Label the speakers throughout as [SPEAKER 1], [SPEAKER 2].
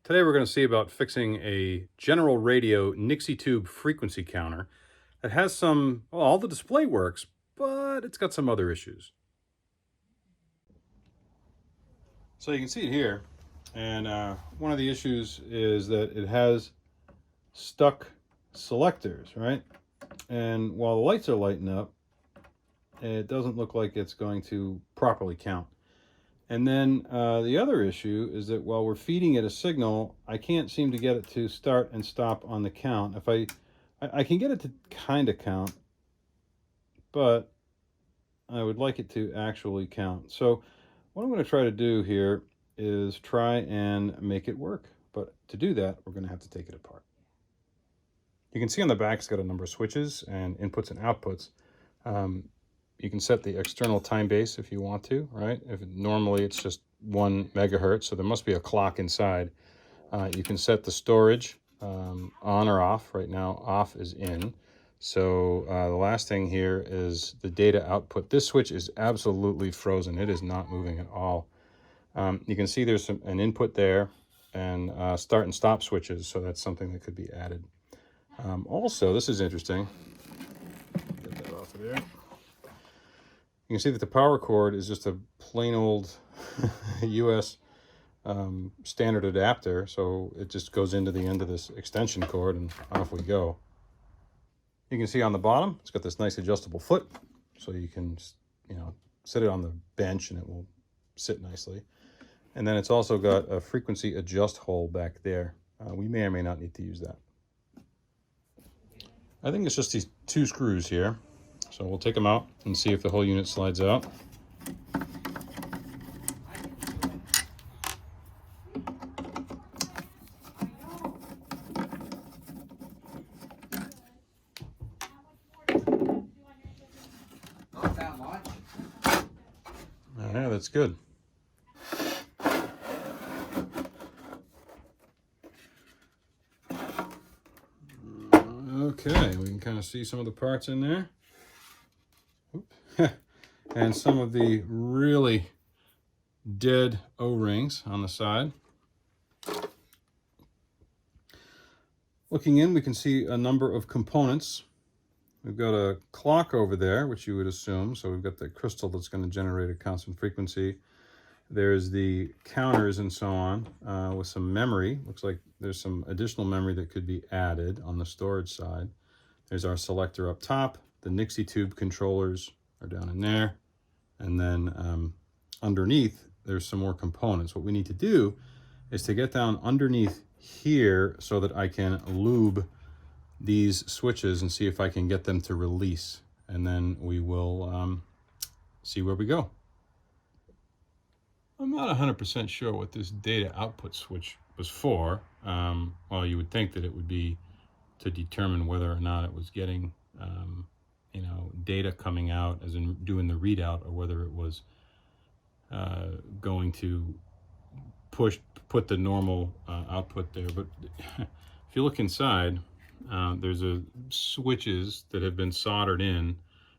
[SPEAKER 1] Today we're going to see about fixing a general radio Nixie tube frequency counter that has some, well, all the display works, but it's got some other issues. So you can see it here, and one of the issues is that it has stuck selectors, right? And while the lights are lighting up, it doesn't look like it's going to properly count. And then the other issue is that while we're feeding it a signal, I can't seem to get it to start and stop on the count. If I can get it to kind of count, but I would like it to actually count. So what I'm going to try to do here is try and make it work. But to do that, we're going to have to take it apart. You can see on the back it's got a number of switches and inputs and outputs. You can set the external time base if you want to, right? Normally it's just 1 megahertz, so there must be a clock inside. You can set the storage on or off. Right now, off is in. So the last thing here is the data output. This switch is absolutely frozen. It is not moving at all. You can see there's an input there and start and stop switches, so that's something that could be added. Also, this is interesting. Get that off of there. You can see that the power cord is just a plain old US standard adapter, so it just goes into the end of this extension cord and off we go. You can see on the bottom, it's got this nice adjustable foot, so you can, sit it on the bench and it will sit nicely. And then it's also got a frequency adjust hole back there. We may or may not need to use that. I think it's just these 2 screws here. So we'll take them out and see if the whole unit slides out.
[SPEAKER 2] Not that much.
[SPEAKER 1] Yeah, that's good. Okay, we can kind of see some of the parts in there. And some of the really dead O-rings on the side. Looking in, we can see a number of components. We've got a clock over there, which you would assume. So we've got the crystal that's going to generate a constant frequency. There's the counters and so on with some memory. Looks like there's some additional memory that could be added on the storage side. There's our selector up top. The Nixie tube controllers are down in there. And then underneath, there's some more components. What we need to do is to get down underneath here so that I can lube these switches and see if I can get them to release. And then we will see where we go. I'm not 100% sure what this data output switch was for. Well, you would think that it would be to determine whether or not it was getting data coming out, as in doing the readout, or whether it was going to put the normal output there. But if you look inside, there's switches that have been soldered in,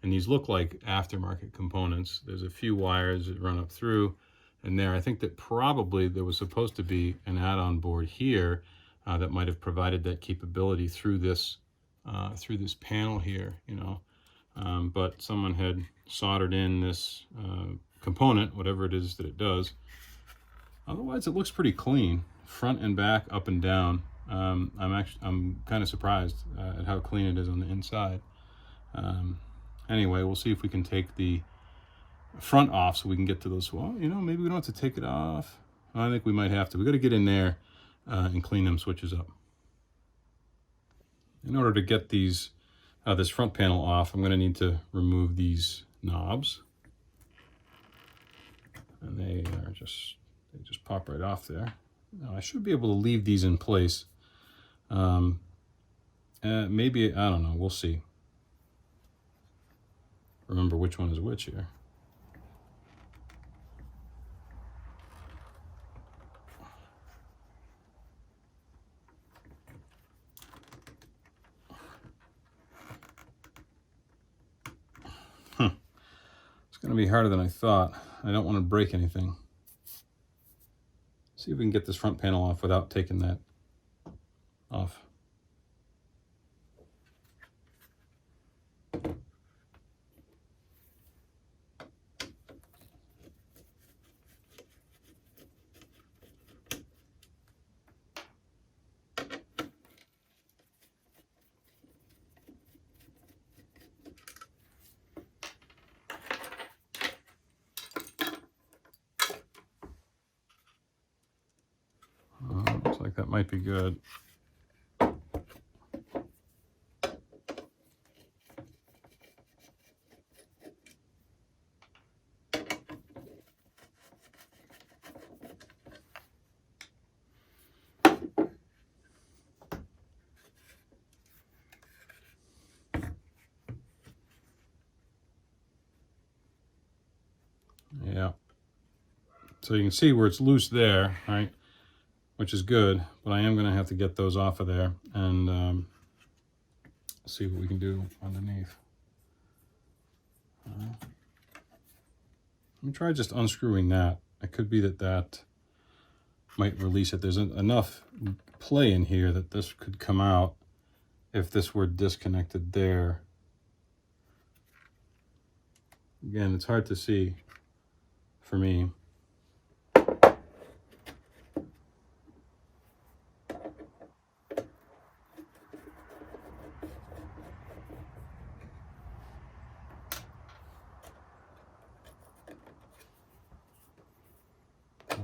[SPEAKER 1] and these look like aftermarket components. There's a few wires that run up through and there. I think that probably there was supposed to be an add-on board here that might have provided that capability through this panel here, but someone had soldered in this component, whatever it is that it does. Otherwise, it looks pretty clean, front and back, up and down. I'm kind of surprised at how clean it is on the inside. Anyway, we'll see if we can take the front off so we can get to those. Well, maybe we don't have to take it off. I think we might have to. We got to get in there and clean them switches up. In order to get these this front panel off, I'm going to need to remove these knobs, and they just pop right off there. Now, I should be able to leave these in place. Maybe, I don't know, we'll see. Remember which one is which here. It's going to be harder than I thought. I don't want to break anything. See if we can get this front panel off without taking that off. Looks like that might be good. Yeah. So you can see where it's loose there, right? Which is good, but I am going to have to get those off of there and see what we can do underneath. Let me try just unscrewing that. It could be that that might release it. There's enough play in here that this could come out if this were disconnected there. Again, it's hard to see for me.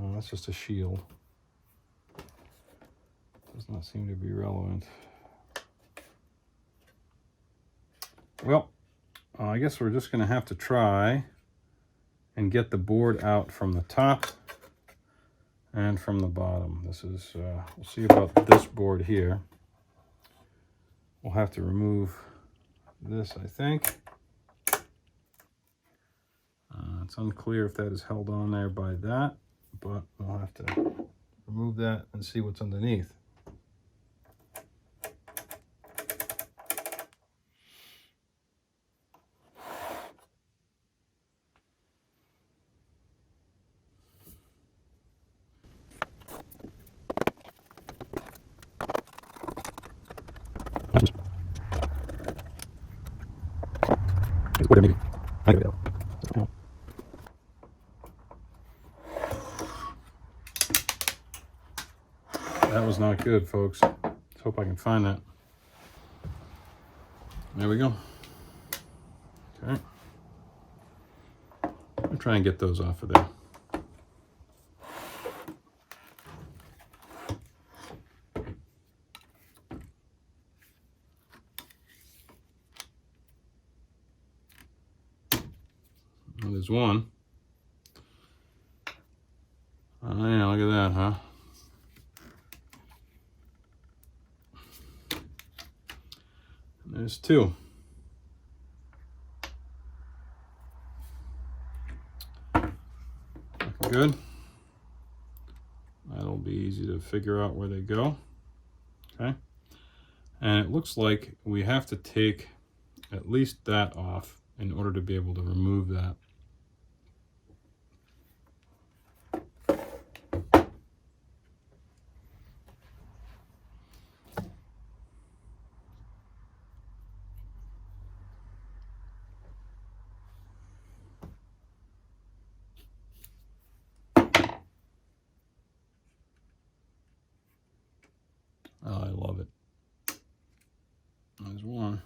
[SPEAKER 1] Oh, that's just a shield. Does not seem to be relevant. Well, I guess we're just going to have to try and get the board out from the top and from the bottom. This is, we'll see about this board here. We'll have to remove this, I think. It's unclear if that is held on there by that, but we'll have to remove that and see what's underneath. That was not good, folks. Let's hope I can find that. There we go. Okay. I'll try and get those off of there. Well, there's one. Oh yeah, look at that, huh? And there's two. Looking good. That'll be easy to figure out where they go. Okay. And it looks like we have to take at least that off in order to be able to remove that. Oh, I love it. There's one.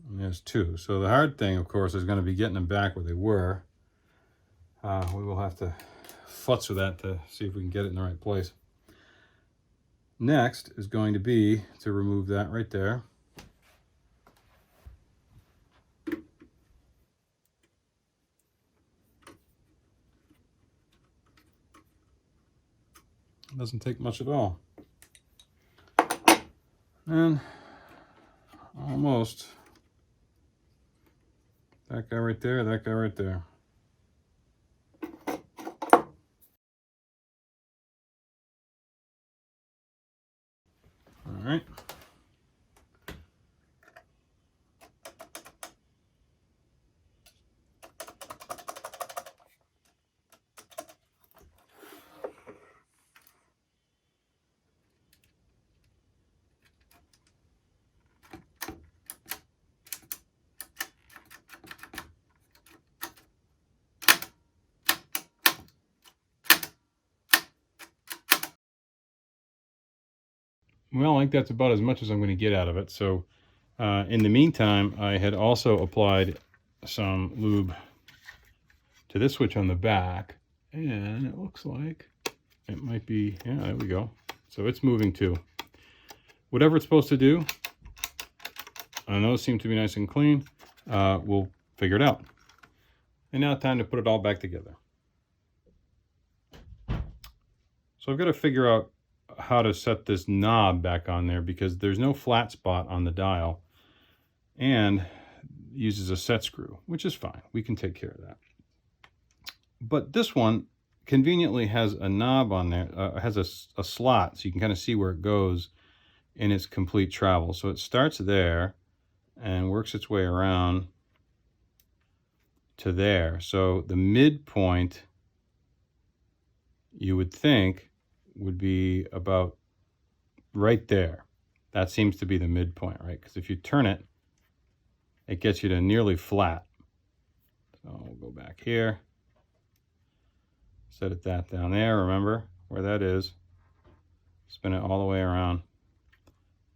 [SPEAKER 1] And there's two. So the hard thing, of course, is going to be getting them back where they were. We will have to futz with that to see if we can get it in the right place. Next is going to be to remove that right there. It doesn't take much at all. And almost that guy right there, that guy right there. All right. Well, I think that's about as much as I'm going to get out of it. So in the meantime, I had also applied some lube to this switch on the back, and it looks like it might be, yeah, there we go. So it's moving too. Whatever it's supposed to do, I know it seems to be nice and clean. We'll figure it out. And now time to put it all back together. So I've got to figure out how to set this knob back on there because there's no flat spot on the dial and uses a set screw, which is fine. We can take care of that. But this one conveniently has a knob on there, has a slot so you can kind of see where it goes in its complete travel. So it starts there and works its way around to there. So the midpoint, you would think, would be about right there. That seems to be the midpoint, right? Because if you turn it, it gets you to nearly flat. So we'll go back here. Set it that down there, remember where that is. Spin it all the way around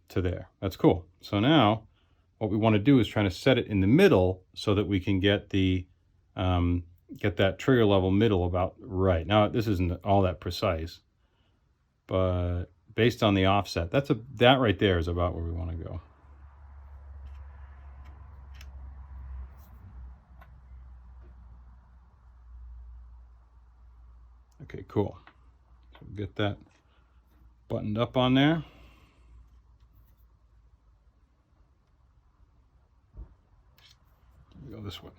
[SPEAKER 1] to there. That's cool. So now what we want to do is try to set it in the middle so that we can get the get that trigger level middle about right. Now this isn't all that precise, but based on the offset, that right there is about where we want to go. Okay, cool. So get that buttoned up on there. Go this way.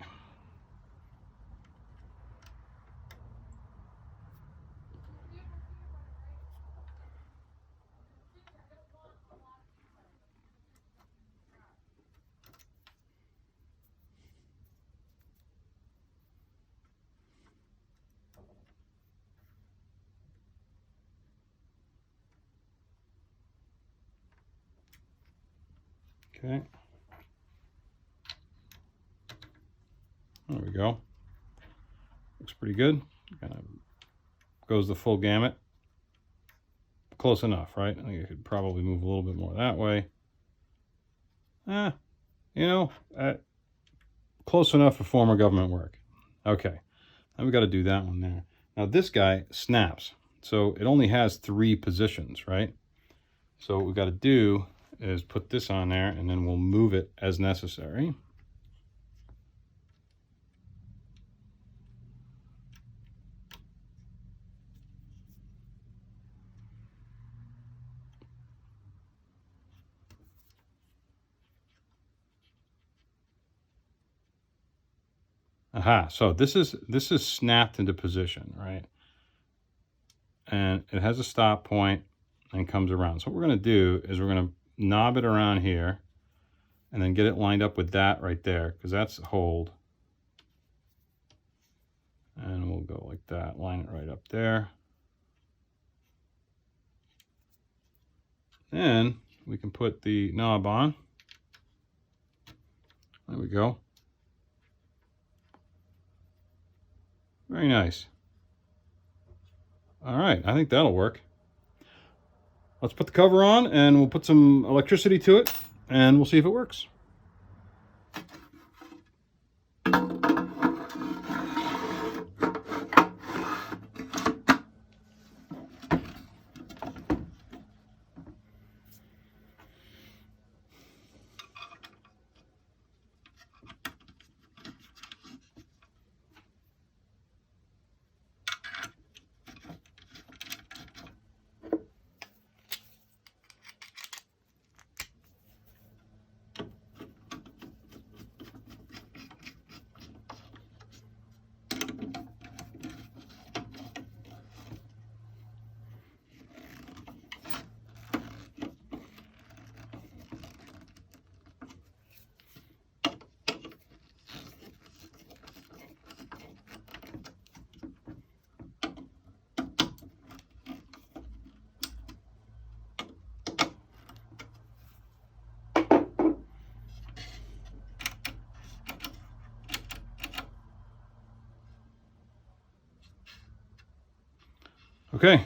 [SPEAKER 1] Okay. There we go. Looks pretty good. Kind of goes the full gamut. Close enough, right? I think I could probably move a little bit more that way. Close enough for former government work. Okay. Now we got to do that one there. Now this guy snaps. So it only has 3 positions, right? So what we got to do is put this on there and then we'll move it as necessary. Aha, so this is snapped into position, right? And it has a stop point and comes around. So what we're going to do is we're going to knob it around here and then get it lined up with that right there because that's hold. And we'll go like that, line it right up there. Then we can put the knob on. There we go. Very nice. All right, I think that'll work. Let's put the cover on and we'll put some electricity to it and we'll see if it works. Okay.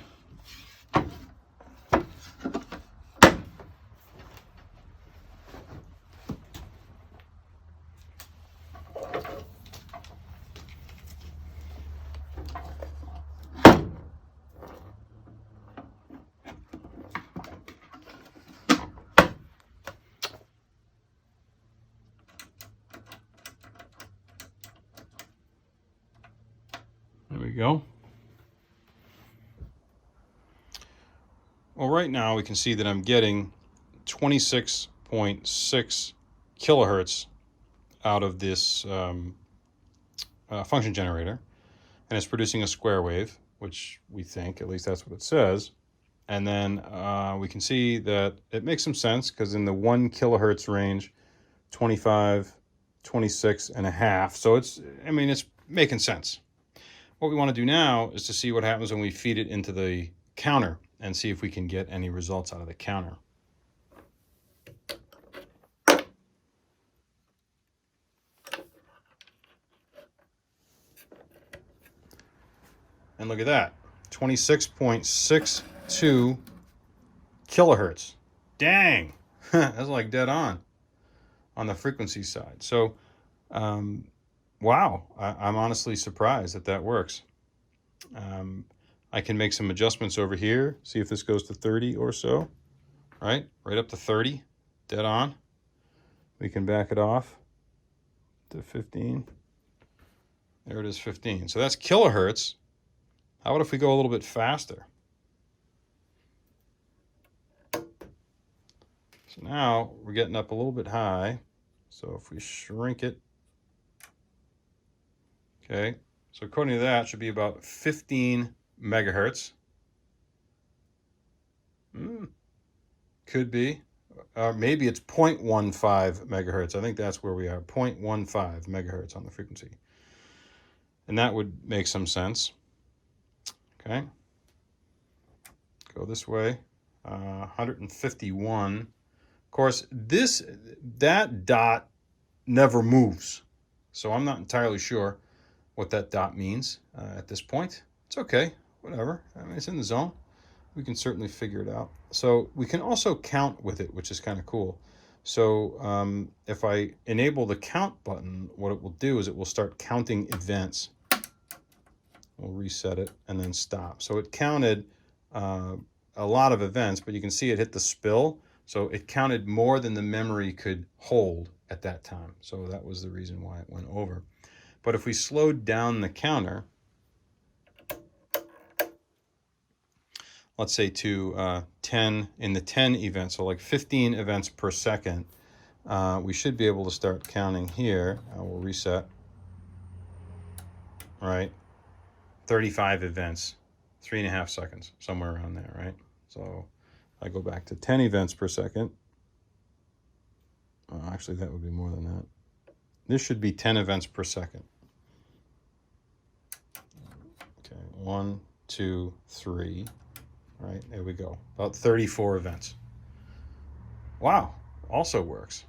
[SPEAKER 1] we go. Well, right now we can see that I'm getting 26.6 kilohertz out of this function generator, and it's producing a square wave, which we think, at least that's what it says. And then we can see that it makes some sense because in the 1 kilohertz range, 25, 26 and a half. So it's making sense. What we want to do now is to see what happens when we feed it into the counter and see if we can get any results out of the counter. And look at that, 26.62 kilohertz. Dang, that's like dead on the frequency side. So, wow, I'm honestly surprised that that works. I can make some adjustments over here, see if this goes to 30 or so, right up to 30, dead on. We can back it off to 15. There it is, 15. So that's kilohertz. How about if we go a little bit faster? So now we're getting up a little bit high. So if we shrink it, okay, so according to that, it should be about 15 megahertz. Could be. Maybe it's 0.15 megahertz. I think that's where we are, 0.15 megahertz on the frequency. And that would make some sense. Okay. Go this way. 151. Of course, that dot never moves. So I'm not entirely sure what that dot means at this point. It's okay, whatever. I mean, it's in the zone. We can certainly figure it out. So we can also count with it, which is kind of cool. So if I enable the count button, what it will do is it will start counting events. We'll reset it and then stop. So it counted a lot of events, but you can see it hit the spill. So it counted more than the memory could hold at that time. So that was the reason why it went over. But if we slowed down the counter, let's say to 10 in the 10 events, so like 15 events per second, we should be able to start counting here. We'll reset, right? 35 events, 3.5 seconds, somewhere around there, right? So I go back to 10 events per second. Actually, that would be more than that. This should be 10 events per second. Okay, 1, 2, 3. Right, there we go. About 34 events. Wow, also works.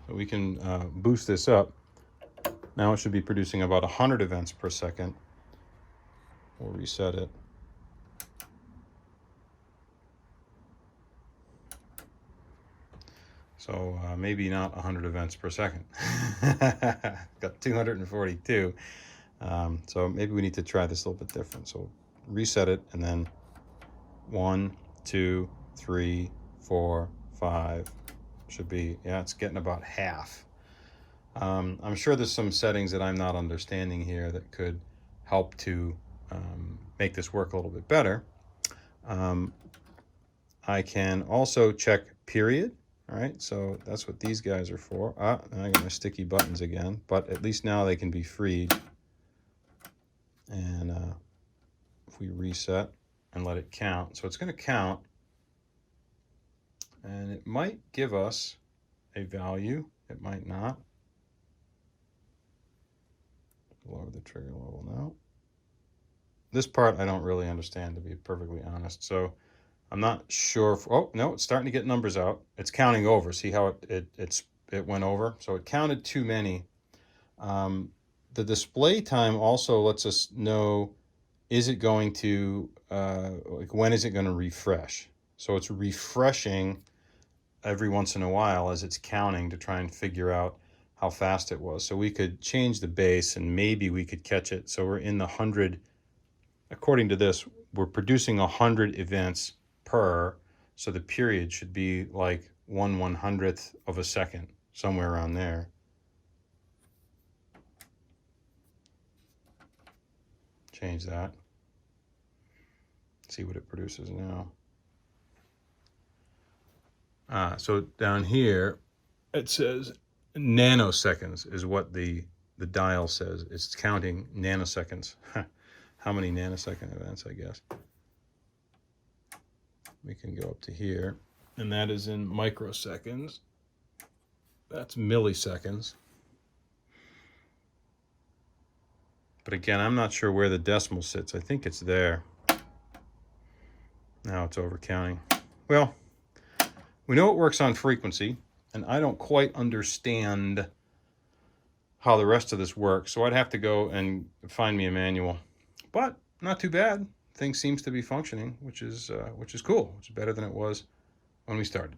[SPEAKER 1] So we can boost this up. Now it should be producing about 100 events per second. We'll reset it. So maybe not 100 events per second. Got 242. So maybe we need to try this a little bit different. So reset it and then 1, 2, 3, 4, 5 should be, yeah, it's getting about half. I'm sure there's some settings that I'm not understanding here that could help to make this work a little bit better. I can also check period. All right, so that's what these guys are for. I got my sticky buttons again, but at least now they can be freed. And if we reset and let it count, so it's going to count, and it might give us a value. It might not. Lower the trigger level now. This part I don't really understand, to be perfectly honest. So I'm not sure if, oh no, it's starting to get numbers out. It's counting over. See how it went over? So it counted too many. The display time also lets us know, is it going to, like when is it going to refresh? So it's refreshing every once in a while as it's counting to try and figure out how fast it was. So we could change the base and maybe we could catch it. So we're in the 100, according to this, we're producing 100 events per, so the period should be like 1/100th of a second, somewhere around there. change that. See what it produces now. So down here, it says nanoseconds is what the dial says. It's counting nanoseconds. How many nanosecond events, I guess. We can go up to here, and that is in microseconds. That's milliseconds. But again, I'm not sure where the decimal sits. I think it's there. Now it's overcounting. Well, we know it works on frequency, and I don't quite understand how the rest of this works, so I'd have to go and find me a manual. But not too bad. Thing seems to be functioning, which is cool. Which is better than it was when we started.